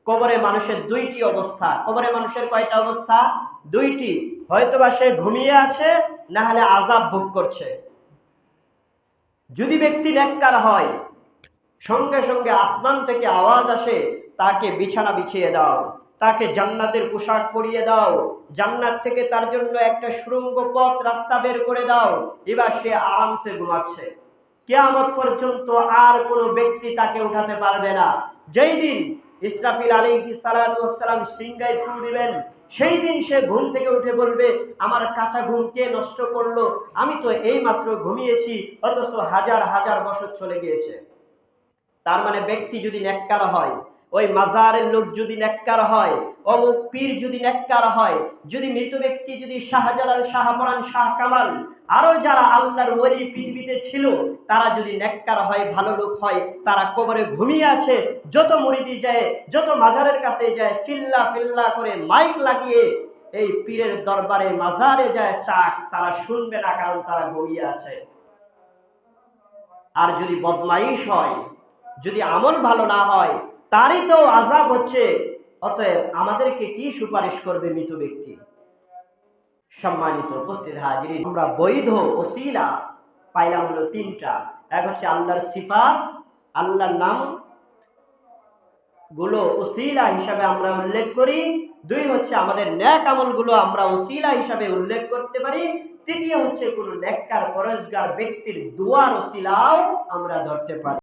কবরে মানুষের দুইটি অবস্থা। কবরে মানুষের কয়টা অবস্থা? দুইটি। হয়তোবা সে ঘুমিয়ে আছে, না হলে আযাব ভোগ করছে। যদি ব্যক্তি নেককার হয়, সঙ্গে সঙ্গে আসমান থেকে আওয়াজ আসে, তাকে বিছানা বিছিয়ে দাও, তাকে জান্নাতের পোশাক পরিয়ে দাও, জান্নাত থেকে তার জন্য একটা সুড়ঙ্গ পথ রাস্তা বের করে দাও। এবার সে আরামসে ঘুমাচ্ছে। কিয়ামত পর্যন্ত আর কোনো ব্যক্তি তাকে উঠাতে পারবে না। যেই দিন ইসরাফিল আলাইহিস সালাতু ওয়াস সালাম সিংহায় ফু দিবেন, সেই দিন সে ঘুম থেকে উঠে বলবে, আমার কাঁচা ঘুম কে নষ্ট করলো? আমি তো এই মাত্র ঘুমিয়েছি, অথচ হাজার হাজার বছর চলে গিয়েছে। তার মানে ব্যক্তি যদি নেককার হয়, ওই মাজারের লোক যদি নেককার হয়, অমুক পীর যদি নেককার হয়, যদি মৃত ব্যক্তি যদি শাহজালাল, শাহপরান, শাহ কামাল, আরো যারা আল্লাহর ওলি পৃথিবীতে ছিল, তারা যদি নেককার হয়, ভালো লোক হয়, তারা কবরে ঘুমিয়ে আছে, যত মুরিদি যায়, যত মাজারের কাছে যায়, চিল্লা ফিল্লা করে মাইক লাগিয়ে এই পীরের দরবারে মাজারে যায় চাক, তারা শুনবে না, কারণ তারা ঘুমিয়ে আছে। আর যদি বদমাইশ হয়, যদি আমল ভালো না হয়, তারই তো আযাব হচ্ছে। অতএব আমাদেরকে কি সুপারিশ করবে মৃত ব্যক্তি? সম্মানিত উপস্থিত হাজিরিন, আমরা বৈধ ওসিলা পাইলাম হলো তিনটা। এক হচ্ছে আল্লাহর সিফাত, আল্লাহর নাম গুলো ওসিলা হিসাবে আমরা উল্লেখ করি। দুই হচ্ছে আমাদের নেক আমলগুলো আমরা ওসিলা হিসাবে উল্লেখ করতে পারি। তৃতীয় হচ্ছে কোন নেককার পরহেজগার ব্যক্তির দুআর ওসিলাও আমরা ধরতে পারি।